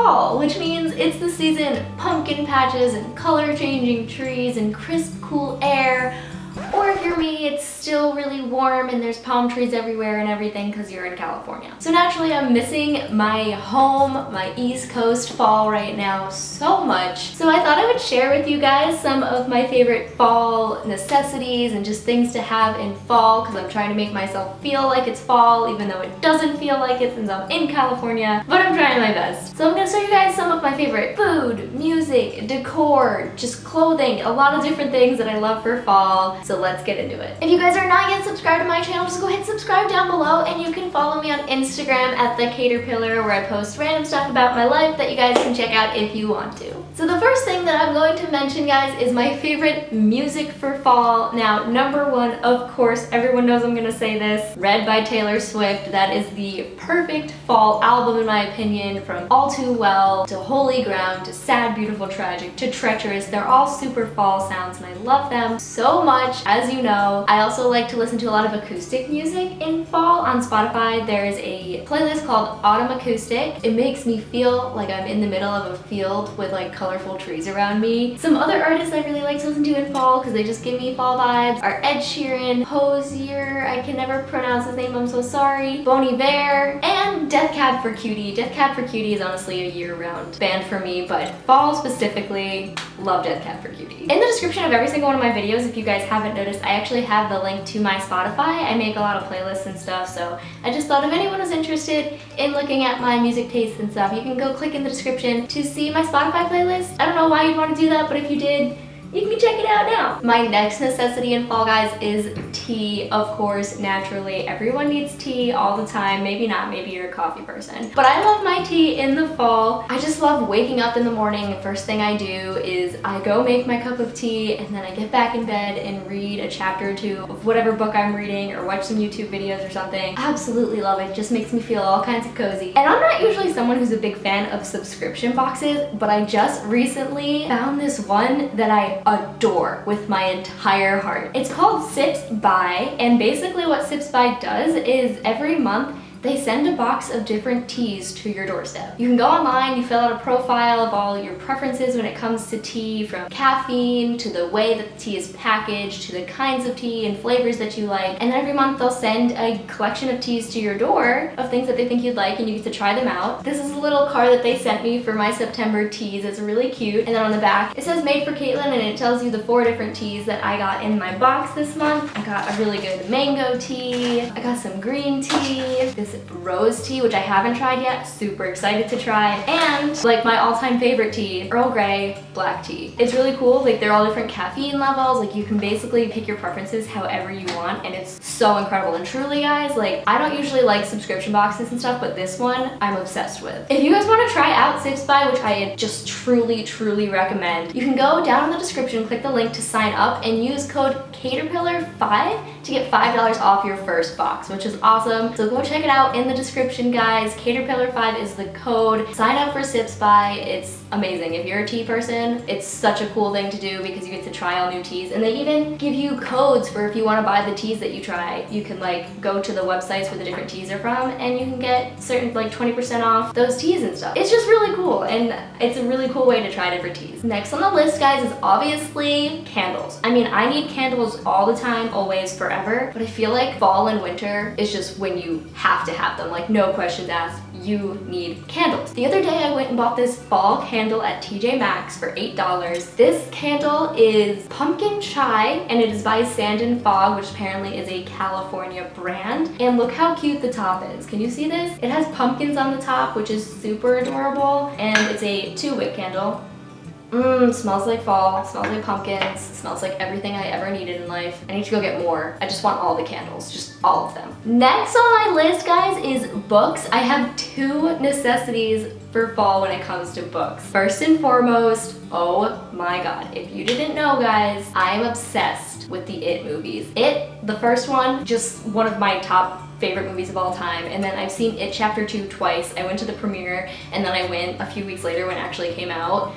fall, which means it's the season of pumpkin patches and color-changing trees and crisp, cool air. Or if you're me, it's still really warm and there's palm trees everywhere and everything because you're in California. So naturally, I'm missing my home, my East Coast fall right now so much. So I thought I would share with you guys some of my favorite fall necessities and just things to have in fall because I'm trying to make myself feel like it's fall even though it doesn't feel like it since I'm in California, but I'm trying my best. So I'm gonna show you guys some of my favorite food, music, decor, just clothing, a lot of different things that I love for fall. So let's get into it. If you guys are not yet subscribed to my channel, just go ahead and subscribe down below, and you can follow me on Instagram at The Caterpillar, where I post random stuff about my life that you guys can check out if you want to. So the first thing that I'm going to mention, guys, is my favorite music for fall. Now, number one, of course, everyone knows I'm gonna say this, Red by Taylor Swift. That is the perfect fall album in my opinion, from All Too Well to Holy Ground to Sad, Beautiful, Tragic to Treacherous. They're all super fall sounds and I love them so much. As you know, I also like to listen to a lot of acoustic music in fall. On Spotify, there is a playlist called Autumn Acoustic. It makes me feel like I'm in the middle of a field with like colorful trees around me. Some other artists I really like to listen to in fall because they just give me fall vibes are Ed Sheeran, Hozier, I can never pronounce his name, I'm so sorry, Bon Iver, and Death Cab for Cutie. Death Cab for Cutie is honestly a year-round band for me, but fall specifically, love Death Cab for Cutie. In the description of every single one of my videos, if you guys haven't noticed, I actually have the link to my Spotify. I make a lot of playlists and stuff, so I just thought if anyone was interested in looking at my music tastes and stuff, you can go click in the description to see my Spotify playlist. I don't know why you'd want to do that, but if you did, you can check it out now. My next necessity in fall, guys, is tea. Of course, naturally, everyone needs tea all the time. Maybe not, maybe you're a coffee person. But I love my tea in the fall. I just love waking up in the morning. The first thing I do is I go make my cup of tea and then I get back in bed and read a chapter or two of whatever book I'm reading or watch some YouTube videos or something. Absolutely love it. It just makes me feel all kinds of cozy. And I'm not usually someone who's a big fan of subscription boxes, but I just recently found this one that I adore with my entire heart. It's called Sips By, and basically what Sips By does is every month they send a box of different teas to your doorstep. You can go online, you fill out a profile of all your preferences when it comes to tea, from caffeine to the way that the tea is packaged to the kinds of tea and flavors that you like. And every month they'll send a collection of teas to your door of things that they think you'd like, and you get to try them out. This is a little card that they sent me for my September teas. It's really cute. And then on the back it says made for Caitlin, and it tells you the 4 different teas that I got in my box this month. I got a really good mango tea. I got some green tea. This rose tea, which I haven't tried yet, super excited to try, and like my all-time favorite tea, Earl Grey black tea. It's really cool, like they're all different caffeine levels, like you can basically pick your preferences however you want, and it's so incredible. And truly, guys, like I don't usually like subscription boxes and stuff, but this one I'm obsessed with. If you guys want to try out Sips By, which I just truly recommend, you can go down in the description, click the link to sign up, and use code Caterpillar5 to get $5 off your first box, which is awesome. So go check it out in the description, guys. Caterpillar5 is the code. Sign up for Sips By. It's amazing. If you're a tea person, it's such a cool thing to do because you get to try all new teas, and they even give you codes for if you want to buy the teas that you try. You can like go to the websites where the different teas are from, and you can get certain like 20% off those teas and stuff. It's just really cool, and it's a really cool way to try different teas. Next on the list, guys, is obviously candles. I mean, I need candles all the time, always, forever, but I feel like fall and winter is just when you have to have them, like no questions asked. You need candles. The other day I went and bought this fall candle at TJ Maxx for $8. This candle is pumpkin chai, and it is by Sand and Fog, which apparently is a California brand. And look how cute the top is. Can you see this? It has pumpkins on the top, which is super adorable, and it's a 2-wick candle. Smells like fall, smells like pumpkins, smells like everything I ever needed in life. I need to go get more. I just want all the candles, just all of them. Next on my list, guys, is books. I have 2 necessities for fall when it comes to books. First and foremost, oh my god, if you didn't know, guys, I am obsessed with the It movies. It, the first one, just one of my top favorite movies of all time, and then I've seen It Chapter 2 twice. I went to the premiere, and then I went a few weeks later when it actually came out.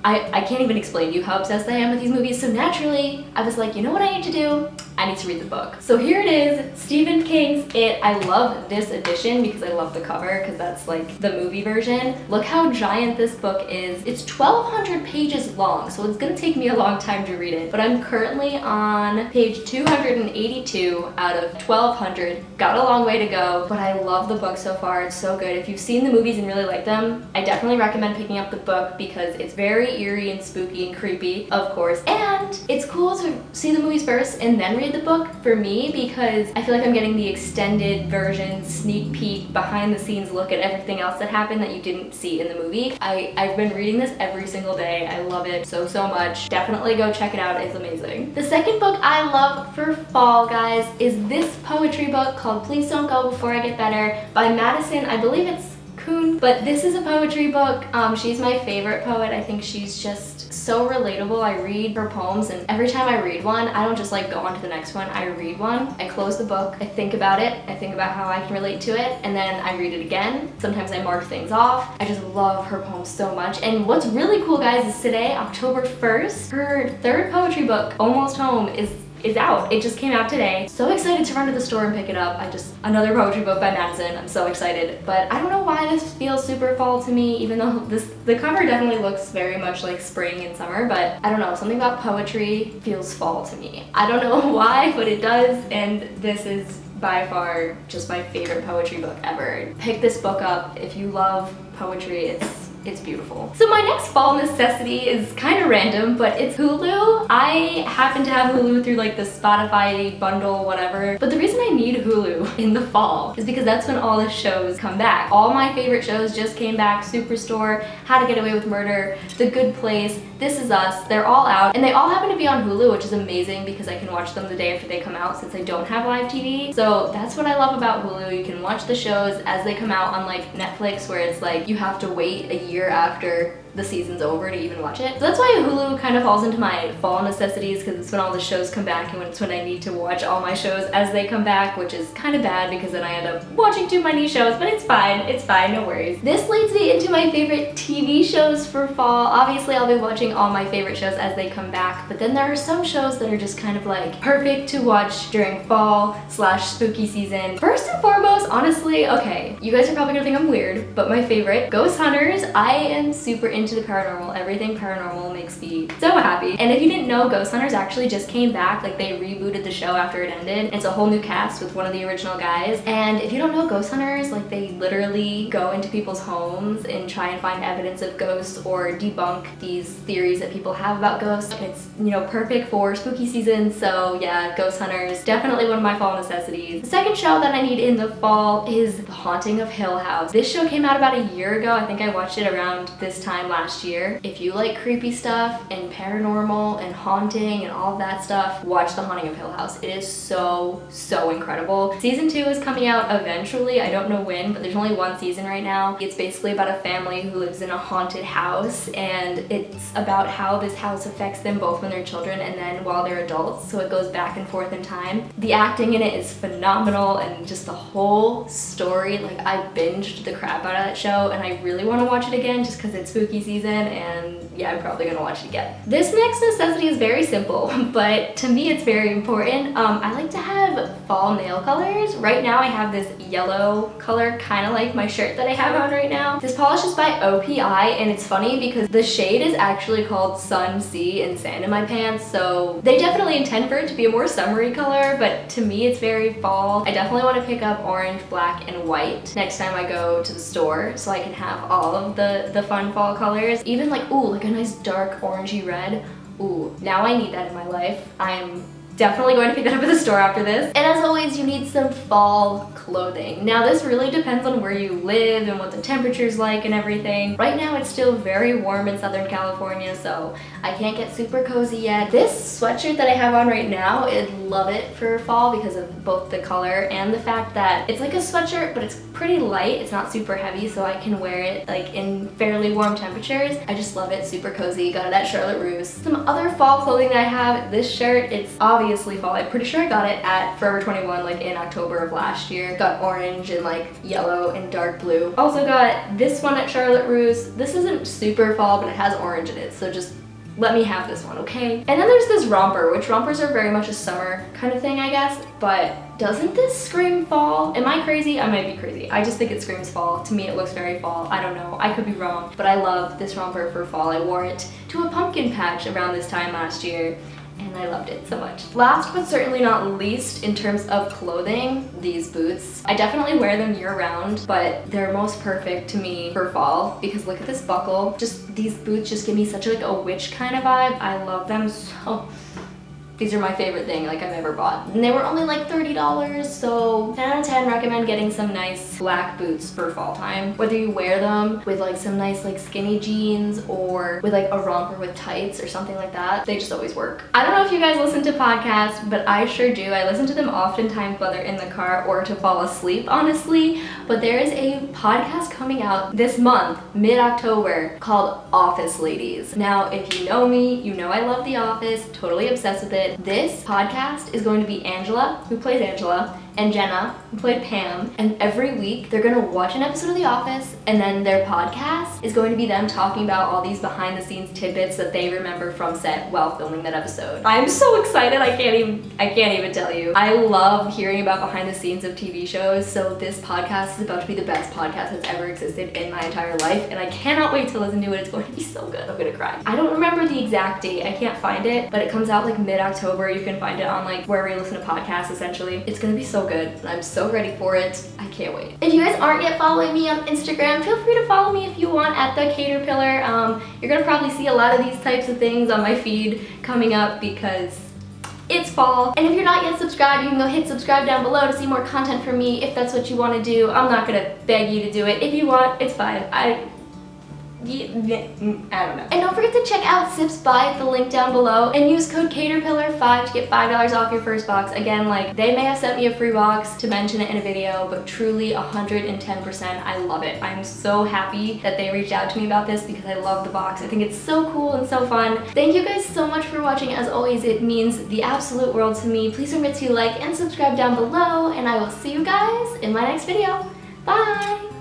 I can't even explain to you how obsessed I am with these movies, so naturally, I was like, you know what I need to do? I need to read the book. So here it is, Stephen King's It. I love this edition because I love the cover because that's like the movie version. Look how giant this book is. It's 1,200 pages long, so it's gonna take me a long time to read it. But I'm currently on page 282 out of 1,200. Got a long way to go, but I love the book so far. It's so good. If you've seen the movies and really like them, I definitely recommend picking up the book because it's very eerie and spooky and creepy, of course. And it's cool to see the movies first and then read the book for me because I feel like I'm getting the extended version, sneak peek, behind the scenes look at everything else that happened that you didn't see in the movie. I've been reading this every single day. I love it so much. Definitely go check it out. It's amazing. The second book I love for fall, guys, is this poetry book called Please Don't Go Before I Get Better by Madison. I believe it's Kuhn, but this is a poetry book. She's my favorite poet. I think she's just so relatable. I read her poems, and every time I read one, I don't just like go on to the next one. I read one, I close the book, I think about it, I think about how I can relate to it, and then I read it again. Sometimes I mark things off. I just love her poems so much. And what's really cool, guys, is today, October 1st, her third poetry book, Almost Home, is out. It just came out today. So excited to run to the store and pick it up. Another poetry book by Madison. I'm so excited. But I don't know why this feels super fall to me, even though the cover definitely looks very much like spring and summer, but I don't know, something about poetry feels fall to me. I don't know why, but it does, and this is by far just my favorite poetry book ever. Pick this book up if you love poetry. It's beautiful. So my next fall necessity is kind of random, but it's Hulu. I happen to have Hulu through like the Spotify bundle, whatever. But the reason I need Hulu in the fall is because that's when all the shows come back. All my favorite shows just came back. Superstore, How to Get Away with Murder, The Good Place, This Is Us. They're all out, and they all happen to be on Hulu, which is amazing because I can watch them the day after they come out since I don't have live TV. So that's what I love about Hulu. You can watch the shows as they come out, unlike Netflix where it's like you have to wait a year after the season's over to even watch it. So that's why Hulu kind of falls into my fall necessities, because it's when all the shows come back and it's when I need to watch all my shows as they come back, which is kind of bad because then I end up watching too many shows, but it's fine, no worries. This leads me into my favorite TV shows for fall. Obviously, I'll be watching all my favorite shows as they come back, but then there are some shows that are just kind of like perfect to watch during fall/spooky season. First and foremost, honestly, okay, you guys are probably gonna think I'm weird, but my favorite, Ghost Hunters. I am super into the paranormal. Everything paranormal makes me so happy. And if you didn't know, Ghost Hunters actually just came back. Like, they rebooted the show after it ended. It's a whole new cast with one of the original guys. And if you don't know Ghost Hunters, like, they literally go into people's homes and try and find evidence of ghosts or debunk these theories that people have about ghosts. And it's, you know, perfect for spooky season. So yeah, Ghost Hunters, definitely one of my fall necessities. The second show that I need in the fall is The Haunting of Hill House. This show came out about a year ago. I think I watched it around this time last year. If you like creepy stuff and paranormal and haunting and all of that stuff, watch The Haunting of Hill House. It is so incredible. Season 2 is coming out eventually. I don't know when, but there's only one season right now. It's basically about a family who lives in a haunted house, and it's about how this house affects them both when they're children and then while they're adults. So it goes back and forth in time. The acting in it is phenomenal, and just the whole story, like, I binged the crap out of that show, and I really want to watch it again just because it's spooky season, and yeah, I'm probably gonna watch it again. This next necessity is very simple, but to me it's very important. I like to have fall nail colors. Right now I have this yellow color, kind of like my shirt that I have on right now. This polish is by OPI, and it's funny because the shade is actually called Sun, Sea, and Sand in my pants, so they definitely intend for it to be a more summery color, but to me it's very fall. I definitely want to pick up orange, black, and white next time I go to the store so I can have all of the fun fall colors. Even like, ooh, like a nice dark orangey red. Ooh, now I need that in my life. I'm definitely going to pick that up at the store after this. And as always, you need some fall clothing. Now this really depends on where you live and what the temperature's like and everything. Right now it's still very warm in Southern California, so I can't get super cozy yet. This sweatshirt that I have on right now, I love it for fall because of both the color and the fact that it's like a sweatshirt, but it's pretty light. It's not super heavy, so I can wear it like in fairly warm temperatures. I just love it, super cozy. Got it at Charlotte Russe. Some other fall clothing that I have, this shirt, it's obviously fall. I'm pretty sure I got it at Forever 21 like in October of last year. Got orange and like yellow and dark blue. Also got this one at Charlotte Russe. This isn't super fall, but it has orange in it, so just let me have this one, okay? And then there's this romper, which rompers are very much a summer kind of thing, I guess, but doesn't this scream fall? Am I crazy? I might be crazy. I just think it screams fall. To me, it looks very fall. I don't know. I could be wrong, but I love this romper for fall. I wore it to a pumpkin patch around this time last year, and I loved it so much. Last but certainly not least, in terms of clothing, these boots. I definitely wear them year-round, but they're most perfect to me for fall because look at this buckle. Just these boots just give me such like a witch kind of vibe. I love them so. These are my favorite thing like I've ever bought. And they were only like $30, so 10 out of 10 recommend getting some nice black boots for fall time. Whether you wear them with like some nice like skinny jeans or with like a romper with tights or something like that, they just always work. I don't know if you guys listen to podcasts, but I sure do. I listen to them oftentimes whether in the car or to fall asleep, honestly. But there is a podcast coming out this month, mid-October, called Office Ladies. Now, if you know me, you know I love The Office, totally obsessed with it. This podcast is going to be Angela, who plays Angela, and Jenna, who played Pam, and every week they're gonna watch an episode of The Office, and then their podcast is going to be them talking about all these behind the scenes tidbits that they remember from set while filming that episode. I'm so excited, I can't even tell you. I love hearing about behind the scenes of TV shows, so this podcast is about to be the best podcast that's ever existed in my entire life, and I cannot wait to listen to it. It's going to be so good, I'm gonna cry. I don't remember the exact date, I can't find it, but it comes out like mid-October. You can find it on like wherever you listen to podcasts, essentially. It's gonna be so good. I'm so ready for it. I can't wait. If you guys aren't yet following me on Instagram, feel free to follow me if you want at The Caterpillar. You're gonna probably see a lot of these types of things on my feed coming up because it's fall. And if you're not yet subscribed, you can go hit subscribe down below to see more content from me if that's what you want to do. I'm not gonna beg you to do it. If you want, it's fine. I don't know. And don't forget to check out Sips By, the link down below, and use code Caterpillar5 to get $5 off your first box. Again, like, they may have sent me a free box to mention it in a video, but truly 110%, I love it. I'm so happy that they reached out to me about this because I love the box. I think it's so cool and so fun. Thank you guys so much for watching. As always, it means the absolute world to me. Please remember to like and subscribe down below, and I will see you guys in my next video. Bye!